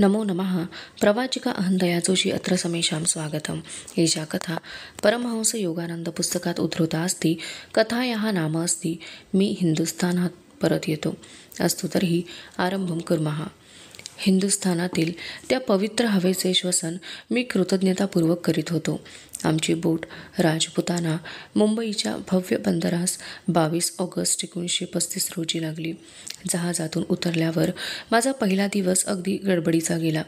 नमो नमः प्रवाचिका अहंदया जोशी अत्र समेषां स्वागतम्। एषा कथा परमहंस योगानंद पुस्तकात उद्धृता अस्ति। कथायाः नाम अस्ति मी हिंदुस्थानात परत येतो। अस्तु तर्हि आरंभं कुर्मः। हिंदुस्थानातील त्या पवित्र हवेचे श्वसन मी कृतज्ञतापूर्वक करीत होतो। आमची बोट राजपुताना मुंबईच्या भव्य बंदरास 22 ऑगस्ट 1935 रोजी लागली। जहाजातून उतरल्यावर माझा पहिला दिवस अगदी गडबडीचा गेला।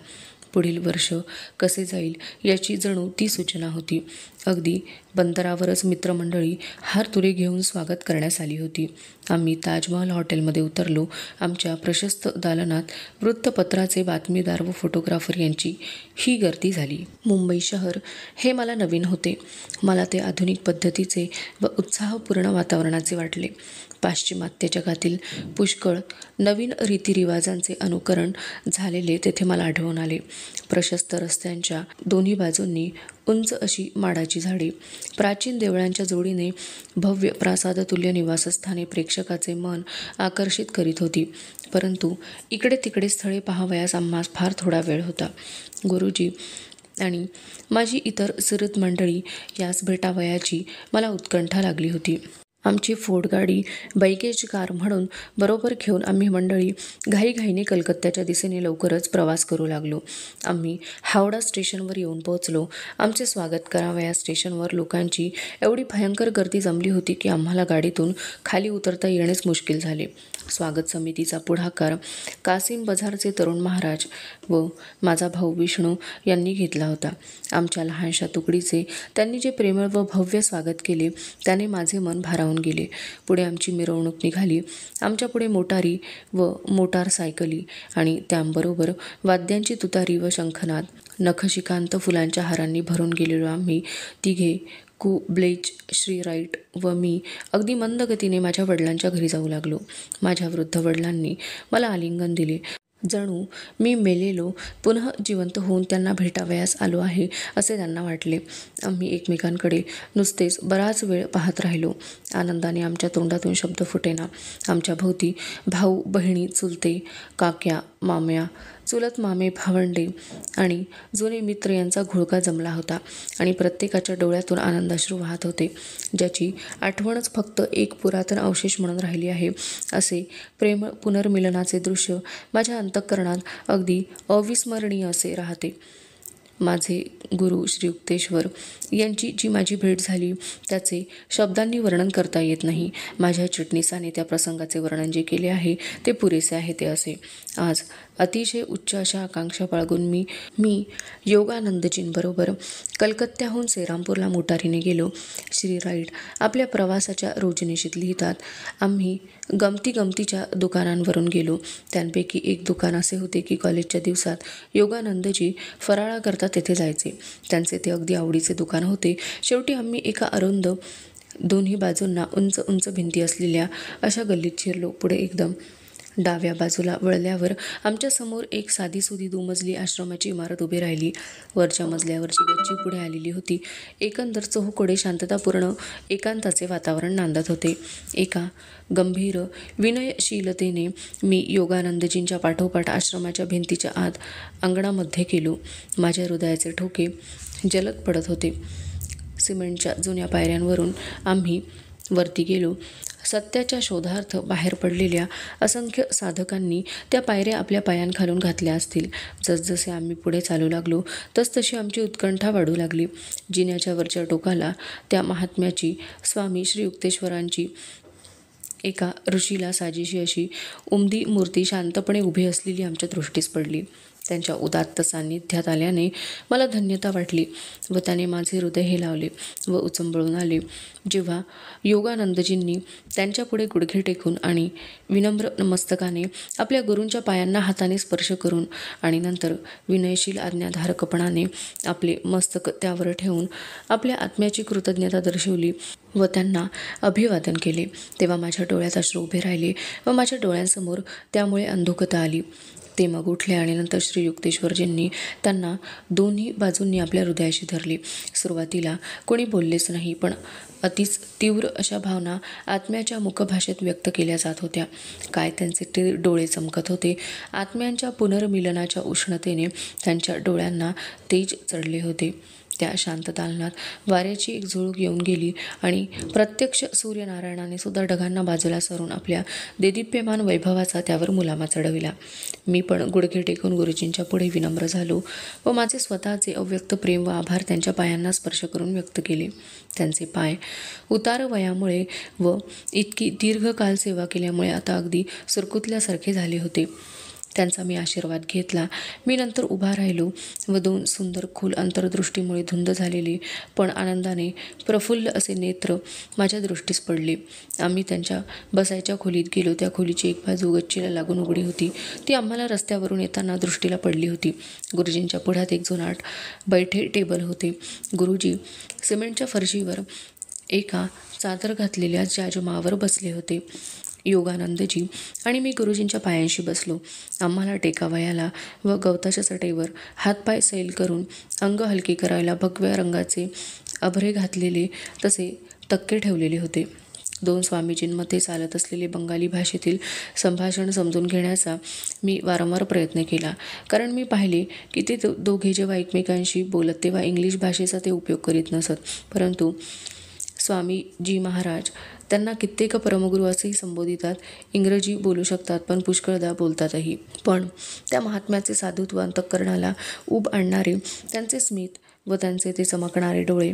पुढील वर्ष कसे जाईल याची जणू ती सूचना होती। अगदी बंदरावरच मित्रमंडळी हारतुरे घेऊन स्वागत करण्यास आली होती। आम्ही ताजमहल हॉटेलमध्ये उतरलो। आमच्या प्रशस्त दालनात वृत्तपत्राचे बातमीदार व फोटोग्राफर यांची ही गर्दी झाली। मुंबई शहर हे मला नवीन होते। मला ते आधुनिक पद्धतीचे व उत्साहपूर्ण वातावरणाचे वाटले। पाश्चिमात्य जगातील पुष्कळ नवीन रीतिरिवाजांचे अनुकरण झालेले तेथे मला आढळून आले। प्रशस्त रस्त्यांच्या दोन्ही बाजूंनी उंच अशी माडाची झाडे, प्राचीन देवळांच्या जोडीने भव्य प्रासादतुल्य निवासस्थाने प्रेक्षकाचे मन आकर्षित करीत होती। परंतु इकडे तिकडे स्थळे पाहावयास आम्हास फार थोडा वेळ होता। गुरुजी आणि माझी इतर सुहृद मंडळी यास भेटावयाची मला उत्कंठा लागली होती। आमची फोर्ड गाडी बैगेज कार म्हणून बरोबर घेऊन आम्ही मंडळी घाईघाईने कलकत्त्याच्या दिशेने लवकरच प्रवास करू लागलो। आम्ही हावडा स्टेशनवर येऊन पोहोचलो। आमचे स्वागत करावयास स्टेशनवर लोकांची एवढी भयंकर गर्दी जमली होती की आम्हाला गाडीतून खाली उतरता येणेच मुश्किल झाले। स्वागत समितीचा पुढाकार कासिम बझारचे तरुण महाराज व माझा भाऊ विष्णू यांनी घेतला होता। आमच्या लहानशा तुकडीचे त्यांनी जे प्रेमळ व भव्य स्वागत केले त्याने माझे मन भारावून गेले। पुढे आमची मिरवणूक निघाली। आमच्या पुढे मोटारी व मोटारसायकली आणि त्याबरोबर वाद्यांची तुतारी व शंखनाद। नखशिकांत फुलांच्या हारांनी भरून गेलेलो आम्ही तिघे ब्लेच, श्री राईट व मी अगदी मंद गतीने माझ्या वडिलांच्या घरी जाऊ लागलो। माझ्या वृद्ध वडिलांनी मला आलिंगन दिले, जणू मी मेलेलो पुनः जिवंत होऊन त्यांना भेटावयास आलो आहे असे त्यांना वाटले। आम्ही एकमेकांकडे नुसतेच बराच वेळ पाहत राहिलो। आनंदाने आमच्या तोंडातून शब्द फुटेना। आमच्या भोवती भाऊ बहिणी, चुलते, काक्या, माम्या, चुलत मामे, भावंडे आणि जुने मित्र यांचा घोळका जमला होता आणि प्रत्येकाच्या डोळ्यातून आनंदाश्रू वाहत होते, ज्याची आठवणच फक्त एक पुरातन अवशेष म्हणून राहिली आहे। असे प्रेमळ पुनर्मिलनाचे दृश्य माझ्या अंतःकरणात अगदी अविस्मरणीय असे राहते। माझे गुरु श्री युक्तेश्वर यांची जी माझी भेट झाली त्याचे शब्दांनी वर्णन करता येत नाही। माझ्या चिटणीसाने त्या प्रसंगाचे वर्णन जे केले आहे ते पुरेसे आहे ते असे। आज अतिशय उच्च अशा आकांक्षा बाळगून मी योगानंदजींबरोबर कलकत्त्याहून सेरामपूरला मोटारीने गेलो। श्री राईट आपल्या प्रवासाच्या रोजनिशीत लिहितात, आम्ही गमतीच्या दुकानांवरून गेलो। त्यांपैकी एक दुकान असे होते की कॉलेजच्या दिवसात योगानंदजी फराळाकरता तेथे जायचे। त्यांचे ते अगदी आवडीचे दुकान होते। शेवटी आम्ही एका अरुंद दोन्ही बाजूंना उंच उंच भिंती असलेल्या अशा गल्लीत शिरलो। पुढे एकदम डाव्या बाजूला वळल्यावर आमच्या समोर एक साधीसुधी दुमजली आश्रमाची इमारत उभी राहिली। वरच्या मजल्यावरची गच्ची पुढे आलेली होती। एकंदर चहूकडे शांततापूर्ण एकांताचे वातावरण नांदत होते। एका गंभीर विनयशीलतेने मी योगानंदजींच्या पाठोपाठ आश्रमाच्या भिंतीच्या आत अंगणामध्ये गेलो। माझ्या हृदयाचे ठोके जलद पडत होते। सिमेंटच्या जुन्या पायऱ्यांवरून आम्ही वरती गेलो। सत्याच्या शोधार्थ बाहेर पडलेल्या असंख्य साधकांनी त्या पायऱ्या आपल्या पायांखालून घातल्या असतील। जसजसे आम्ही पुढे चालू लागलो तसतशी आमची उत्कंठा वाढू लागली। जिन्याच्या वरच्या टोकाला त्या महात्म्याची स्वामी श्री युक्तेश्वरांची एका ऋषीला साजेशी अशी उमदी मूर्ती शांतपणे उभी असलेली आमच्या दृष्टीस पडली। त्यांच्या उदात्त सान्निध्यात आल्याने मला धन्यता वाटली व त्याने माझे हृदय हेलावले व उचंबळून आले। जेव्हा योगानंदजींनी त्यांच्यापुढे गुडघे टेकून आणि विनम्र मस्तकाने आपल्या गुरूंच्या पायांना हाताने स्पर्श करून आणि नंतर विनयशील आज्ञाधारकपणाने आपले मस्तक त्यावर ठेवून आपल्या आत्म्याची कृतज्ञता दर्शवली व त्यांना अभिवादन केले, तेव्हा माझ्या डोळ्यात अश्रू उभे राहिले व माझ्या डोळ्यांसमोर त्यामुळे अंधुकता आली. ते मग उठले आणि नंतर श्री युक्तेश्वरजींनी त्यांना दोन्ही बाजूंनी आपल्या हृदयाशी धरले. सुरुवातीला कोणी बोललेच नाही, पण अतिच तीव्र अशा भावना आत्म्याच्या मुखभाषेत व्यक्त केल्या जात होत्या. काय त्यांचे ते डोळे चमकत होते. आत्म्यांच्या पुनर्मिलनाच्या उष्णतेने त्यांच्या डोळ्यांना तेज चढले होते. त्या शांत दालनात वाऱ्याची एक झुळूक येऊन गेली आणि प्रत्यक्ष सूर्यनारायणाने सुद्धा ढगांना बाजूला सरून आपल्या देदीप्यमान वैभवाचा त्यावर मुलामा चढविला. मी पण गुडघे टेकून गुरुजींच्या पुढे विनम्र झालो व माझे स्वतःचे अव्यक्त प्रेम व आभार त्यांच्या पायांना स्पर्श करून व्यक्त केले. त्यांचे पाय उतार वयामुळे व इतकी दीर्घकाल सेवा केल्यामुळे आता अगदी सुरकुतल्यासारखे झाले होते. त्यांचा मी आशीर्वाद घेतला. मी नंतर उभा राहिलो व दोन सुंदर खोल अंतर्दृष्टीमुळे धुंद झालेले पण आनंदाने प्रफुल्ल असे नेत्र माझ्या दृष्टीस पडले. आम्ही त्यांच्या बसायच्या खोलीत गेलो. त्या खोलीची एक बाजू गच्चीला लागून उघडी होती. ती आम्हाला रस्त्यावरून येताना दृष्टीला पडली होती. गुरुजींच्या पुढ्यात एक जुनाट बैठे टेबल होते. गुरुजी सिमेंटच्या फरशीवर एका चादर घातलेल्या जाजमावर बसले होते. योगानंदजी आणि मी गुरुजींच्या पायांशी बसलो. आम्हाला टेकावयाला व गवताच्या चटईवर हातपाय सैल करून अंग हलके करायला भगव्या रंगाचे अभरे घातलेले तसे तक्के ठेवलेले होते. दोन स्वामीजींमध्ये चालत असलेले बंगाली भाषेतील संभाषण समजून घेण्याचा मी वारंवार प्रयत्न केला, कारण मी पाहिले की ते दोघे जेव्हा एकमेकांशी बोलत तेव्हा इंग्लिश भाषेचा ते उपयोग करीत नसत, परंतु स्वामीजी महाराज त्यांना कित्येक परमगुरू असेही संबोधितात. इंग्रजी बोलू शकतात, पण पुष्कळदा बोलतातही. पण त्या महात्म्याचे साधुत्व अंतःकरणाला ऊब आणणारे त्यांचे स्मित व त्यांचे ते चमकणारे डोळे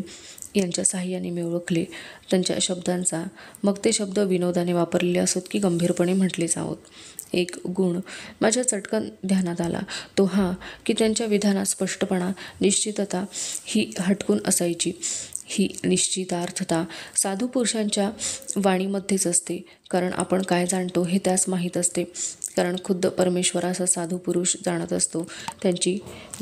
यांच्या साहाय्याने मी ओळखले त्यांच्या शब्दांचा. मग ते शब्द विनोदाने वापरलेले असोत की गंभीरपणे म्हटले जावोत. एक गुण माझ्या चटकन ध्यानात आला, तो हा की त्यांच्या विधानात स्पष्टपणा, निश्चितता ही हटकून असायची. ही निश्चितार्थता साधू पुरुषांच्या वाणीमध्येच असते, कारण आपण काय जाणतो हे त्यास माहीत असते, कारण खुद्द परमेश्वराचा साधू पुरुष जाणत असतो. त्यांची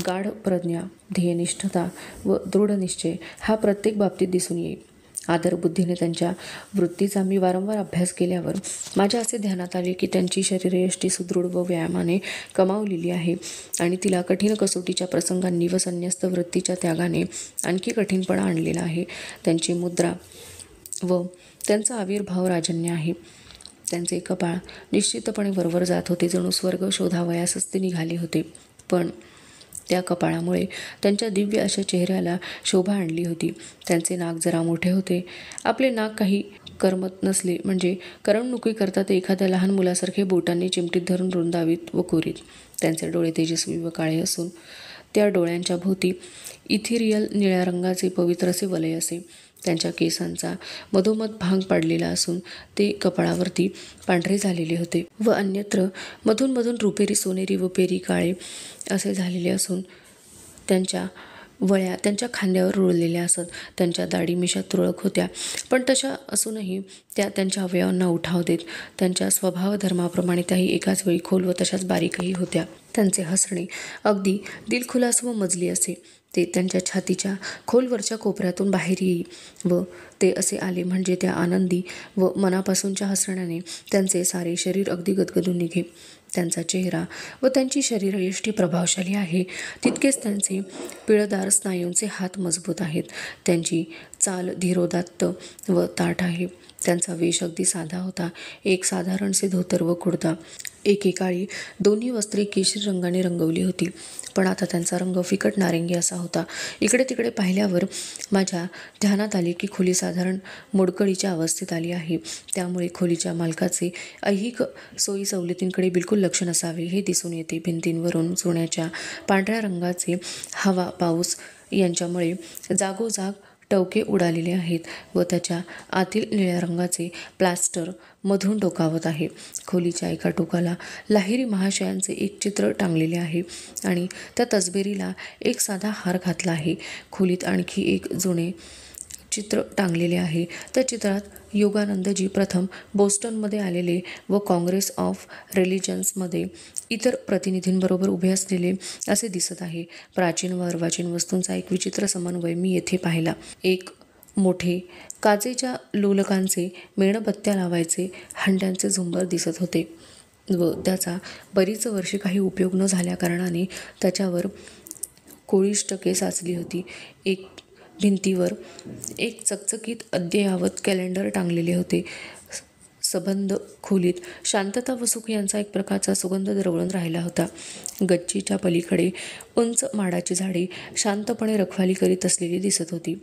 गाढ प्रज्ञा, ध्येयनिष्ठता व दृढ निश्चय हा प्रत्येक बाबतीत दिसून येईल. आदरबुद्धीने त्यांच्या वृत्तीचा मी वारंवार अभ्यास केल्यावर माझ्या असे ध्यानात आले की त्यांची शरीरयष्टी सुदृढ व व्यायामाने कमावलेली आहे आणि तिला कठीण कसोटीच्या प्रसंगांनी व संन्यस्त वृत्तीच्या त्यागाने आणखी कठीणपणा आणलेला आहे. त्यांची मुद्रा व त्यांचा आविर्भाव राजन्य आहे. त्यांचे कपाळ निश्चितपणे वरवर जात होते, जणू स्वर्ग शोधावयासच ते निघाले होते. पण त्या कपाळामुळे त्यांच्या दिव्य अशा चेहऱ्याला शोभा आणली होती. त्यांचे नाक जरा मोठे होते. आपले नाक काही करमत नसले म्हणजे करमणुकी करता ते एखाद्या लहान मुलासारखे बोटांनी चिमटीत धरून रुंदावीत व कोरीत. त्यांचे डोळे तेजस्वी व काळे असून त्या डोळ्यांच्या भोवती इथिरियल निळ्या रंगाचे पवित्र असे वलय असे. त्यांच्या केसांचा मधोमध भांग पाडलेला असून ते कपाळावरती पांढरे झालेले होते व अन्यत्र मधून मधून रुपेरी, सोनेरी व पेरी काळे असे झालेले असून त्यांच्या वळ्या त्यांच्या खांद्यावर रुळलेल्या असत. त्यांच्या दाढी मिशा तुरळक होत्या, पण तशा असूनही त्या त्यांच्या अवयवांना उठाव देत. त्यांच्या स्वभावधर्माप्रमाणे त्याही एकाच वेळी खोल व तशाच बारीकही होत्या. त्यांचे हसणे अगदी दिलखुलास व मजली असे. ते त्यांच्या छातीच्या खोलवरच्या कोपऱ्यातून बाहेर येई व ते असे आले म्हणजे त्या आनंदी व मनापासूनच्या हसण्याने त्यांचे सारे शरीर अगदी गदगदून निघे. त्यांचा चेहरा व त्यांची शरीरयष्टी प्रभावशाली आहे, तितकेच त्यांचे पिळदार स्नायूंचे हात मजबूत आहेत. त्यांची चाल धीरोदात्त व ताठ आहे. त्यांचा वेश अगदी साधा होता, एक साधारणसे धोतर व कुर्ता. एकेकाळी दोन्ही वस्त्रे केशरी रंगाने रंगवली होती, पण आता त्यांचा रंग फिकट नारिंगी असा होता. इकडे तिकडे पाहिल्यावर माझ्या ध्यानात आले की खोली साधारण मोडकळीच्या अवस्थेत आली आहे. त्यामुळे खोलीच्या मालकाचे ऐहिक सोयी सवलतींकडे बिलकुल लक्ष नसावे हे दिसून येते. भिंतींवरून सोन्याच्या पांढऱ्या रंगाचे हवा, पाऊस यांच्यामुळे जागोजाग टवके उडालेले आहेत व त्याच्या आतील निळ्या रंगाचे प्लास्टर मधून डोकावत आहे. खोलीच्या एका टोकाला लाहिरी महाशयांचे एक चित्र टांगलेले आहे आणि त्या तसबेरीला एक साधा हार घातला आहे. खोलीत आणखी एक जुने चित्र टांगलेले आहे. त्या चित्रात योगानंदजी प्रथम बोस्टनमध्ये आलेले व काँग्रेस ऑफ रिलिजन्समध्ये इतर प्रतिनिधींबरोबर उभे असलेले असे दिसत आहे. प्राचीन व अर्वाचीन वस्तूंचा एक विचित्र समन्वय मी येथे पाहिला. एक मोठे काचेच्या लोलकांचे मेणबत्त्या लावायचे हंड्यांचे झुंबर दिसत होते व त्याचा बरीच वर्षे काही उपयोग न झाल्याकारणाने त्याच्यावर कोळिष्टके साचली होती. एक भिंतीवर एक चकचकीत अद्ययावत कॅलेंडर टांगलेले होते. सबंध खोलीत शांतता व सुख यांचा एक प्रकारचा सुगंध दरवळून राहिला होता. गच्चीच्या पलीकडे उंच माडाची झाडे शांतपणे रखवाली करीत असलेली दिसत होती.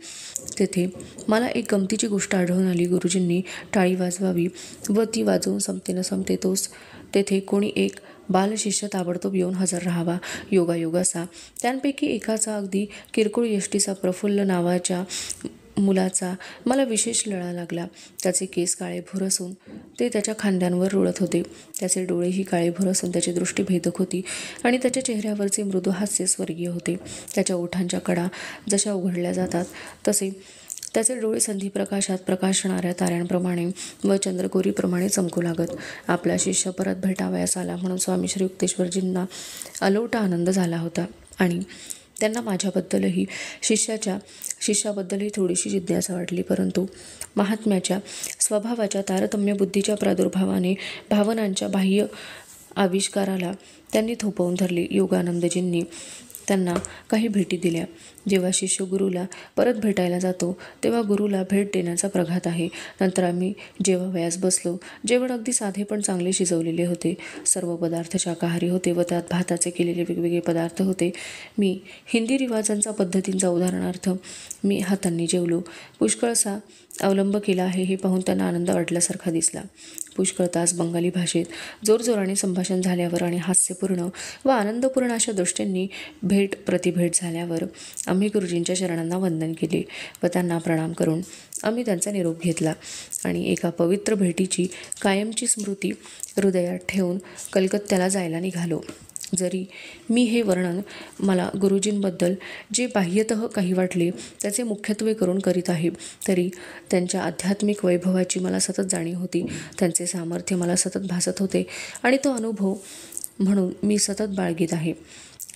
तेथे मला एक गमतीची गोष्ट आढळून आली. गुरुजींनी टाळी वाजवावी व ती वाजवून संपते न संपते तोच तेथे कोणी एक बालशिष्य ताबडतोब येऊन हजर राहावा. योगायोगाचा त्यांपैकी एकाचा, अगदी किरकोळ यष्टीचा प्रफुल्ल नावाच्या मुलाचा मला विशेष लळा लागला. त्याचे केस काळेभोर असून ते त्याच्या खांद्यांवर रुळत होते. त्याचे डोळेही काळेभोर असून त्याची दृष्टी भेदक होती आणि त्याच्या चेहऱ्यावरचे मृदू हास्य स्वर्गीय होते. त्याच्या ओठांच्या कडा जशा उघडल्या जातात तसे त्याचे डोळे संधिप्रकाशात प्रकाशणाऱ्या ताऱ्यांप्रमाणे व चंद्रकोरीप्रमाणे चमकू लागत. आपला शिष्य परत भेटावयास आला म्हणून स्वामी श्री युक्तेश्वरजींना अलोट आनंद झाला होता आणि त्यांना माझ्याबद्दलही शिष्याबद्दलही थोडीशी जिज्ञासा वाटली. परंतु महात्म्याच्या स्वभावाच्या तारतम्य बुद्धीच्या प्रादुर्भावाने भावनांच्या बाह्य आविष्काराला त्यांनी थोपवून धरले. योगानंदजींनी त्यांना काही भेटी दिल्या. जेव्हा शिष्य गुरुला परत भेटायला जातो तेव्हा गुरुला भेट देण्याचा प्रघात आहे. नंतर आम्ही जेवावयास बसलो. जेवण अगदी साधे पण चांगले शिजवलेले होते. सर्व पदार्थ शाकाहारी होते व त्यात भाताचे केलेले वेगवेगळे पदार्थ होते. मी हिंदी रिवाजांचा पद्धतींचा उदाहरणार्थ मी हातांनी जेवलो. पुष्कळसा अवलंब केला आहे हे पाहून त्यांना आनंद वाटल्यासारखा दिसला. पुष्कळ तास बंगाली भाषेत जोरजोराने संभाषण झाल्यावर आणि हास्यपूर्ण व आनंदपूर्ण अशा दृष्टींनी भेट प्रतिभेट झाल्यावर आम्ही गुरुजींच्या चरणांना वंदन केले व त्यांना प्रणाम करून आम्ही त्यांचा निरोप घेतला आणि एका पवित्र भेटीची कायमची स्मृती हृदयात ठेवून कलकत्त्याला जायला निघालो. जरी मी हे वर्णन मला गुरुजींबद्दल जे बाह्यतः काही वाटले त्याचे मुख्यत्वे करून करीत आहे, तरी त्यांच्या आध्यात्मिक वैभवाची मला सतत जाणीव होती. त्यांचे सामर्थ्य मला सतत भासत होते आणि तो अनुभव म्हणून मी सतत बाळगीत आहे.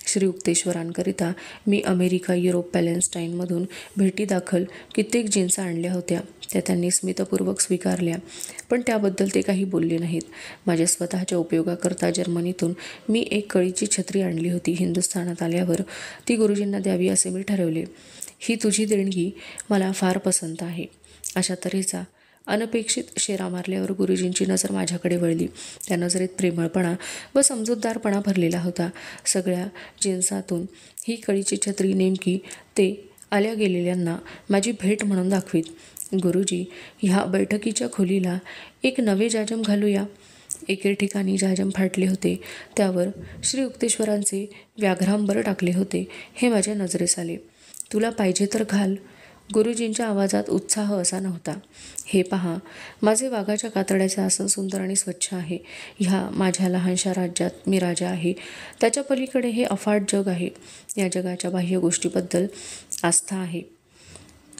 श्री युक्तेश्वरांकरिता मी अमेरिका, युरोप, पॅलेस्टाईनमधून भेटीदाखल कित्येक जिन्सा आणल्या होत्या. त्या त्यांनी स्मितपूर्वक स्वीकारल्या, पण त्याबद्दल ते काही बोलले नाहीत. माझ्या स्वतःच्या उपयोगाकरता जर्मनीतून मी एक कळीची छत्री आणली होती. हिंदुस्थानात आल्यावर ती गुरुजींना द्यावी असे मी ठरवले. ही तुझी देणगी मला फार पसंत आहे. अशा तऱ्हेचा अनपेक्षित शेरा मारल्यावर गुरुजींची नजर माझ्याकडे वळली. त्या नजरेत प्रेमळपणा व समजूतदारपणा भरलेला होता. सगळ्या जिन्सातून ही कळीची छत्री नेमकी ते आल्या गेलेल्यांना माझी भेट म्हणून दाखवीत. गुरुजी, ह्या बैठकीच्या खोलीला एक नवे जाजम घालूया. एके ठिकाणी जाजम फाटले होते. त्यावर श्री युक्तेश्वरांचे व्याघ्रांबर टाकले होते. हे माझ्या नजरेस आले. तुला पाहिजे तर घाल. गुरुजींच्या आवाजात उत्साह असा नव्हता. हे पहा, माझे वाघाच्या कातड्याचे आसन सुंदर आणि स्वच्छ आहे. ह्या माझ्या लहानशा राज्यात मी राजा आहे. त्याच्या पलीकडे हे अफाट जग आहे. या जगाच्या बाह्य गोष्टीबद्दल आस्था आहे.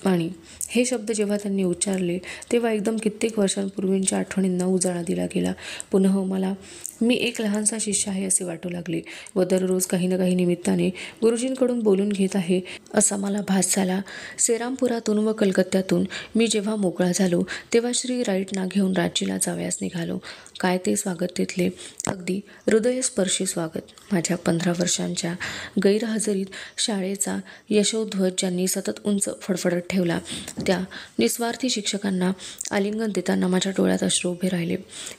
आणि हे शब्द जेव्हा त्यांनी उच्चारले तेव्हा एकदम कित्येक वर्षांपूर्वींच्या आठवणींना उजाळा दिला गेला. पुन्हा मला मी एक लहानसा शिष्य आहे असे वाटू लागले व दररोज काही ना काही निमित्ताने गुरुजींकडून बोलून घेत आहे असा मला भास झाला. सेरामपुरातून व कलकत्त्यातून मी जेव्हा मोकळा झालो तेव्हा श्री राईटना घेऊन रांचीला जावयास निघालो. काय ते स्वागत तिथले, अगदी हृदयस्पर्शी स्वागत. माझ्या 15 वर्षांच्या गैरहजेरीत शाळेचा यशोध्वज ज्यांनी सतत उंच फडफडत ठेवला त्या निस्वार्थी शिक्षकांना आलिंगन देताना माझ्या डोळ्यात अश्रू उभे राहिले.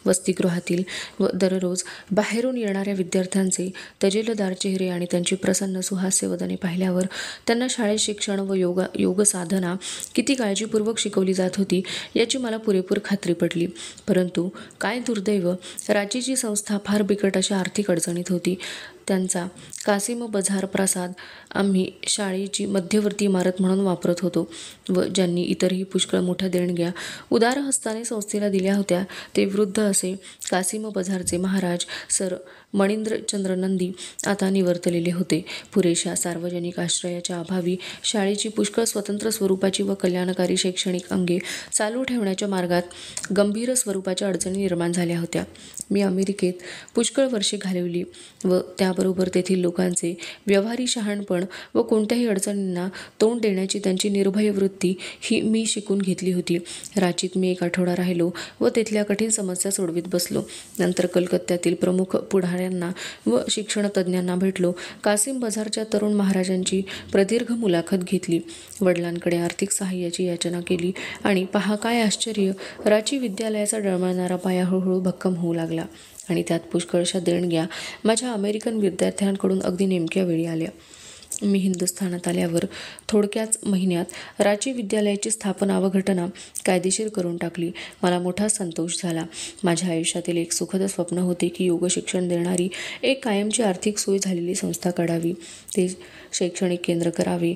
वसतिगृहातील व दररोज बाहेरून येणाऱ्या विद्यार्थ्यांचे तजेलदार चेहरे आणि त्यांची प्रसन्न सुहास्य वदने पाहिल्यावर त्यांना शाळेत शिक्षण व योग साधना किती काळजीपूर्वक शिकवली जात होती याची मला पुरेपूर खात्री पडली. परंतु काय दुर्दैव, रांचीची संस्था फार बिकट अशा आर्थिक अडचणीत होती. त्यांचा कासिम बझार प्रासाद आम्ही शाळेची मध्यवर्ती इमारत म्हणून वापरत होतो व ज्यांनी इतरही पुष्कळ मोठ्या देणग्या उदार हस्ताने संस्थेला दिल्या होत्या ते वृद्ध असे कासिम बझारचे महाराज सर मणिंद्रचंद्र नंदी आता निवर्तलेले होते. पुरेशा सार्वजनिक आश्रयाच्या अभावी शाळेची पुष्कळ स्वतंत्र स्वरूपाची व कल्याणकारी शैक्षणिक अंगे चालू ठेवण्याच्या मार्गात गंभीर स्वरूपाच्या अडचणी निर्माण झाल्या होत्या. मी अमेरिकेत पुष्कळ वर्षे घालवली व त्या त्याबरोबर तेथील लोकांचे व्यवहारी शहाणपण व कोणत्याही अडचणींना तोंड देण्याची त्यांची निर्भय वृत्ती ही मी शिकून घेतली होती. रांचीत मी एक आठवडा राहिलो व तिथल्या कठीण समस्या सोडवीत बसलो. नंतर कलकत्त्यातील प्रमुख पुढाऱ्यांना व शिक्षणतज्ज्ञांना भेटलो. कासिम बझारच्या तरुण महाराजांची प्रदीर्घ मुलाखत घेतली. वडिलांकडे आर्थिक सहाय्याची याचना केली आणि पहा काय आश्चर्य, रांची विद्यालयाचा डळमळणारा पाया हळूहळू भक्कम होऊ लागला आणि त्यात पुष्कळशा देणग्या माझ्या अमेरिकन विद्यार्थ्यांकडून अगदी नेमक्या वेळी आल्या. मी हिंदुस्थानात आल्यावर थोडक्याच महिन्यात रांची विद्यालयाची स्थापना व घटना कायदेशीर करून टाकली. मला मोठा संतोष झाला. माझ्या आयुष्यातील एक सुखद स्वप्न होते की योग शिक्षण देणारी एक कायमची आर्थिक सोय झालेली संस्था काढावी, ते शैक्षणिक केंद्र करावे.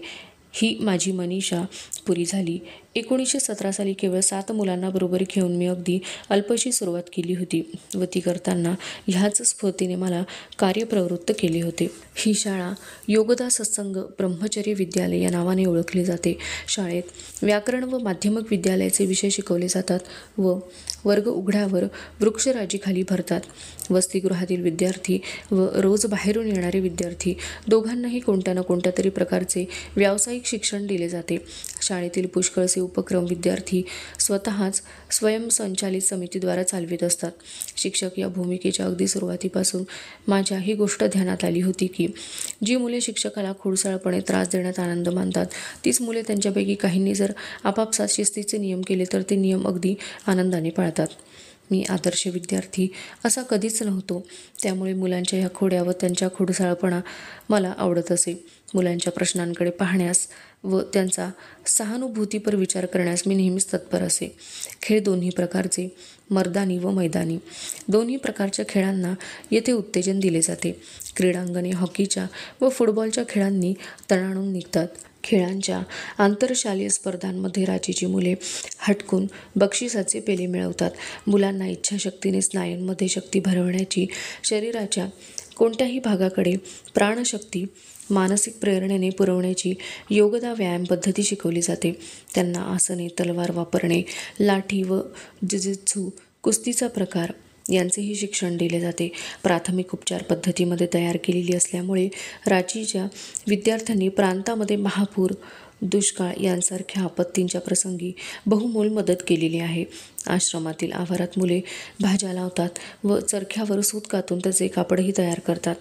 ही माझी मनीषा पुरी झाली. 1917 साली केवळ 7 मुलांना बरोबरी घेऊन मी अगदी अल्पशी सुरुवात केली होती व ती करताना ह्याच स्फूर्तीने मला कार्यप्रवृत्त केले होते. ही शाळा योगदा सत्संग ब्रह्मचर्य विद्यालय या नावाने ओळखली जाते. शाळेत व्याकरण व माध्यमिक विद्यालयाचे विषय शिकवले जातात व वर्ग उघड्यावर वृक्षराजीखाली भरतात. वसतिगृहातील विद्यार्थी व रोज बाहेरून येणारे विद्यार्थी दोघांनाही कोणत्या ना कोणत्या तरी प्रकारचे व्यावसायिक शिक्षण दिले जाते. शाळेतील पुष्कळसे उपक्रम विद्यार्थी स्वतःच स्वयंसंचालित समितीद्वारा चालवित असतात. शिक्षक या भूमिकेच्या अगदी सुरुवातीपासून माझ्या ही गोष्ट ध्यानात आली होती की जी मुले शिक्षकाला खोडसाळपणे त्रास देण्यात आनंद मानतात, तीच मुले त्यांच्यापैकी काहींनी जर आपापसात शिस्तीचे नियम केले तर ते नियम अगदी आनंदाने पाळतात. मी आदर्श विद्यार्थी असा कधीच नव्हतो, त्यामुळे मुलांच्या ह्या खोड्या व त्यांच्या खोडसाळपणा मला आवडत असे. मुलांच्या प्रश्नांकडे पाहण्यास व त्यांचा सहानुभूतीपर विचार करण्यास मी नेहमीच तत्पर असे. खेळ दोन्ही प्रकारचे, मर्दानी व मैदानी, दोन्ही प्रकारच्या खेळांना येथे उत्तेजन दिले जाते. क्रीडांगणे हॉकीच्या व फुटबॉलच्या खेळांनी तणाणून निघतात. खेळांच्या आंतरशालेय स्पर्धांमध्ये रांचीची मुले हटकून बक्षिसाचे पेले मिळवतात. मुलांना इच्छाशक्तीने स्नायूंमध्ये शक्ती भरवण्याची, शरीराच्या कोणत्याही भागाकडे प्राणशक्ती मानसिक प्रेरणेने पुरवण्याची योगदा व्यायाम पद्धती शिकवली जाते. त्यांना आसने, तलवार वापरणे, लाठी व जिजित्सू कुस्तीचा प्रकार यांचेही शिक्षण दिले जाते. प्राथमिक उपचार पद्धतीमध्ये तयार केलेली असल्यामुळे रांचीच्या विद्यार्थ्यांनी प्रांतामध्ये महापूर, दुष्काळ यांसारख्या आपत्तींच्या प्रसंगी बहुमोल मदत केलेली आहे. आश्रमातील आवारात मुले भाज्या लावतात व चरख्यावर सूत कातून त्याचे कापडही तयार करतात.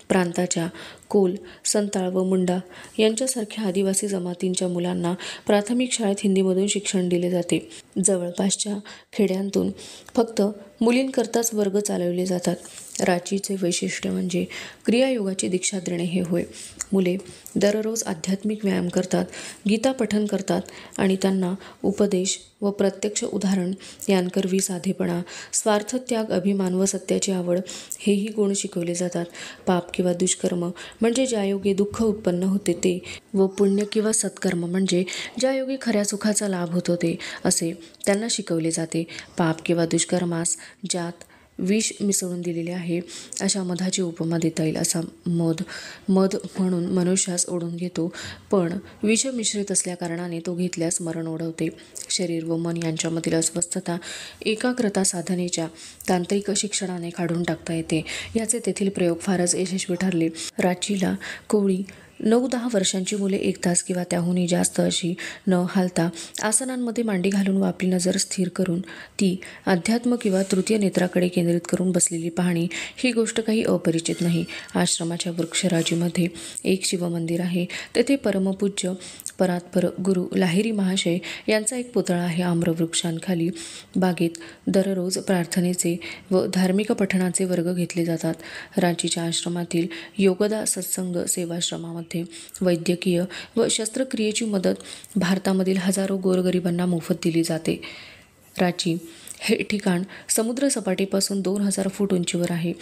प्रांताच्या कोल, संताळ व मुंडा यांच्यासारख्या आदिवासी जमातींच्या मुलांना प्राथमिक शाळेत हिंदीमधून शिक्षण दिले जाते. जवळपासच्या खेड्यांतून फक्त मुलींकरताच वर्ग चालवले जातात. रांचीचे वैशिष्ट्य म्हणजे क्रियायोगाची दीक्षा देणे हे होय. मुले दररोज आध्यात्मिक व्यायाम करतात, गीता पठण करतात आणि त्यांना उपदेश व प्रत्यक्ष उदाहरण यांकरवी साधेपणा, स्वार्थत्याग, अभिमान व सत्याची आवड हेही गुण शिकवले जातात. पाप किंवा दुष्कर्म म्हणजे ज्यायोगे दुःख उत्पन्न होते ते, व पुण्य किंवा सत्कर्म म्हणजे ज्यायोगे खऱ्या सुखाचा लाभ होतो ते, असे त्यांना शिकवले जाते. पाप किंवा दुष्कर्मास ज्यात विष मिसळून दिलेले आहे अशा मधाची उपमा देता येईल. असा मध म्हणून मनुष्यास ओढून घेतो, पण विष मिश्रित असल्याकारणाने तो घेतल्यास मरण ओढवते. शरीर व मन यांच्यामधील अस्वस्थता एकाग्रता साधनेच्या तांत्रिक शिक्षणाने काढून टाकता येते. याचे तेथील प्रयोग फारच यशस्वी ठरले. रांचीला कोवळी 9-10 वर्षांची मुले 1 तास किंवा त्याहूनही जास्त अशी न हालता आसनांमध्ये मांडी घालून व आपली नजर स्थिर करून ती अध्यात्म किंवा तृतीय नेत्राकडे केंद्रित करून बसलेली पाहणी ही गोष्ट काही अपरिचित नाही. आश्रमाच्या वृक्षराजीमध्ये एक शिवमंदिर आहे. तेथे परमपूज्य परात्पर गुरु लाहिरी महाशय यांचा एक पुतळा आहे. आम्रवृक्षांखाली बागेत दररोज प्रार्थनेचे व धार्मिक पठणाचे वर्ग घेतले जातात. रांचीच्या आश्रमातील योगदा सत्संग सेवाश्रमामध्ये वैद्यकीय व शस्त्रक्रियेची मदत भारतामधील हजारो गोरगरिबांना मोफत दिली जाते. रांची हे ठिकाण समुद्रसपाटीपासून 2000 फूट उंचीवर आहे.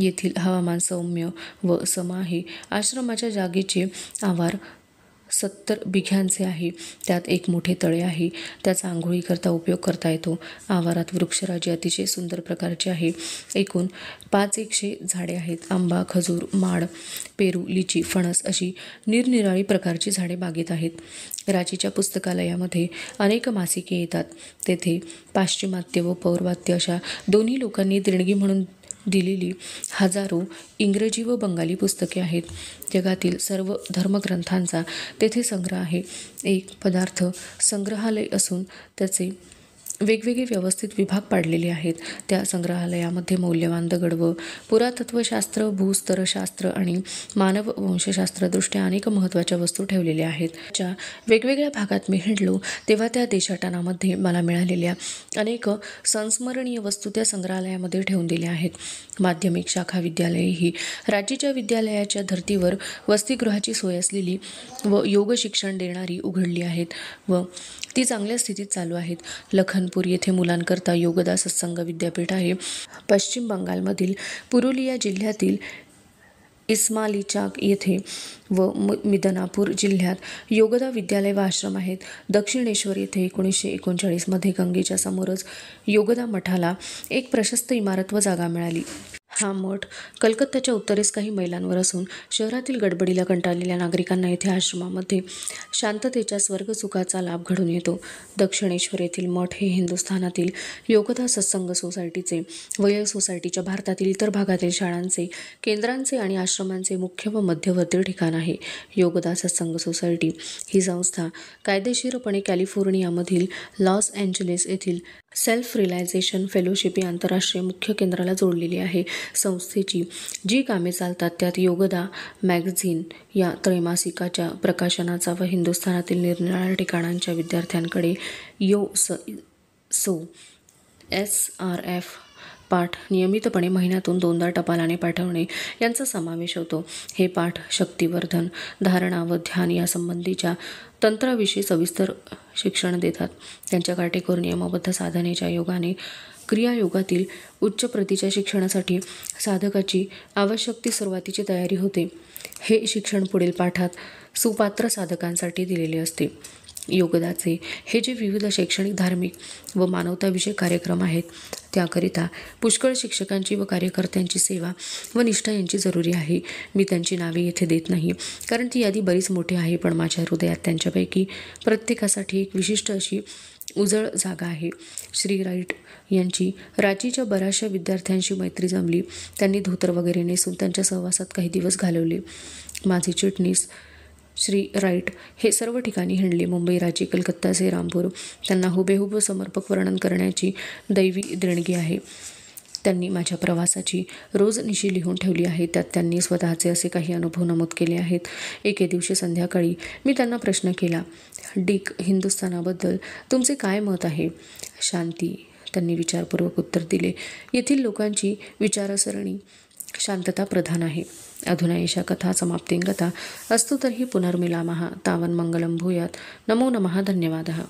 येथील हवामान सौम्य व सम आहे. आश्रमाच्या जागेचे आवार 70 बिघ्यांचे आहे. त्यात एक मोठे तळे आहे. त्याचा आंघोळीकरता उपयोग करता येतो. आवारात वृक्षराजी अतिशय सुंदर प्रकारचे आहे. एकूण 500 झाडे आहेत. आंबा, खजूर, माड, पेरू, लिची, फणस अशी निरनिराळी प्रकारची झाडे बागेत आहेत. रांचीच्या पुस्तकालयामध्ये अनेक मासिके येतात. तेथे पाश्चिमात्य व पौर्वात्य अशा दोन्ही लोकांनी देणगी म्हणून दिलेली हजारो इंग्रजी व बंगाली पुस्तके आहेत. जगातील सर्व धर्मग्रंथांचा तेथे संग्रह आहे. एक पदार्थ संग्रहालय असून त्याचे वेगवेगळे व्यवस्थित विभाग पाडलेले आहेत. त्या संग्रहालयामध्ये मौल्यवान दगड व पुरातत्वशास्त्र, भूस्तरशास्त्र आणि मानव वंशशास्त्रदृष्ट्या अनेक महत्त्वाच्या वस्तू ठेवलेल्या आहेत. च्या वेगवेगळ्या भागात मी हिंडलो तेव्हा त्या देशाटनामध्ये मला मिळालेल्या अनेक संस्मरणीय वस्तू त्या संग्रहालयामध्ये ठेवून दिल्या आहेत. माध्यमिक शाखा विद्यालये ही राज्याच्या विद्यालयाच्या धर्तीवर वसतिगृहाची सोय असलेली व योग शिक्षण देणारी उघडली आहेत व ती चांगल्या स्थितीत चालू आहेत. लखनपूर येथे मुलांकरता योगदा सत्संग विद्यापीठ आहे. पश्चिम बंगालमधील पुरुलिया जिल्ह्यातील इस्माइलीचाक येथे व मिदनापूर जिल्ह्यात योगदा विद्यालय व आश्रम आहेत. दक्षिणेश्वर येथे 1939 मध्ये गंगेच्या समोरच योगदा मठाला एक प्रशस्त इमारत व जागा मिळाली. हा मठ कलकत्त्याच्या उत्तरेस काही मैलांवर असून शहरातील गडबडीला कंटाळलेल्या नागरिकांना येथे आश्रमामध्ये शांततेच्या स्वर्गसुखाचा लाभ घडून येतो. दक्षिणेश्वर येथील मठ हे हिंदुस्थानातील योगदा सत्संग सोसायटीचे व या सोसायटीच्या भारतातील इतर भागातील शाळांचे, केंद्रांचे आणि आश्रमांचे मुख्य व मध्यवर्ती ठिकाण आहे. योगदा सत्संग सोसायटी ही संस्था कायदेशीरपणे कॅलिफोर्नियामधील लॉस एंजलिस येथील सेल्फ रिलायझेशन फेलोशिप या आंतरराष्ट्रीय मुख्य केंद्राला जोडलेली आहे. संस्थेची जी कामे चालतात त्यात योगदा मॅगझिन या त्रैमासिकाच्या प्रकाशनाचा व हिंदुस्थानातील निरनिराळ्या ठिकाणांच्या विद्यार्थ्यांकडे SRF पाठ नियमितपणे महिन्यातून 2दा टपालाने पाठवणे यांचा समावेश होतो. हे पाठ शक्तिवर्धन, धारणा व ध्यान यासंबंधीच्या तंत्राविषयी सविस्तर शिक्षण देतात. त्यांच्या काटेकोर नियमबद्ध साधनेच्या योगाने क्रियायोगातील उच्च प्रतीच्या शिक्षणासाठी साधकाची आवश्यक ती सुरुवातीची तयारी होते. हे शिक्षण पुढील पाठात सुपात्र साधकांसाठी दिलेले असते. योगदाचे हे जे विविध शैक्षणिक, धार्मिक व मानवताविषयक कार्यक्रम आहेत त्याकरिता पुष्कळ शिक्षकांची व कार्यकर्त्यांची सेवा व निष्ठा यांची जरुरी आहे. मी त्यांची नावे येथे देत नाही कारण ती यादी बरीच मोठी आहे, पण माझ्या हृदयात त्यांच्यापैकी प्रत्येकासाठी एक विशिष्ट अशी उजळ जागा आहे. श्री राईट यांची रांचीच्या बऱ्याचशा विद्यार्थ्यांशी मैत्री जमली. त्यांनी धोतर वगैरे नेसून त्यांच्या सहवासात काही दिवस घालवले. माझे चिटणीस श्री राईट हे सर्व ठिकाणी हिंडले. मुंबई, रांची, कलकत्ता, श्रीरामपूर. त्यांना हुबेहूब समर्पक वर्णन करण्याची दैवी देणगी आहे. त्यांनी माझ्या प्रवासाची रोजनिशी लिहून ठेवली आहे. त्यात त्यांनी स्वतःचे असे काही अनुभव नमूद केले आहेत. एके दिवशी संध्याकाळी मी त्यांना प्रश्न केला, डिक, हिंदुस्थानाबद्दल तुमचे काय मत आहे? शांती, त्यांनी विचारपूर्वक उत्तर दिले. येथील लोकांची विचारसरणी शांतता प्रधान आहे. अधुना एषा कथा समाप्तिं गता अस्तु तर्हि पुनर्मिलामः. तावन् मंगलं भूयात्. नमो नमः. धन्यवादः.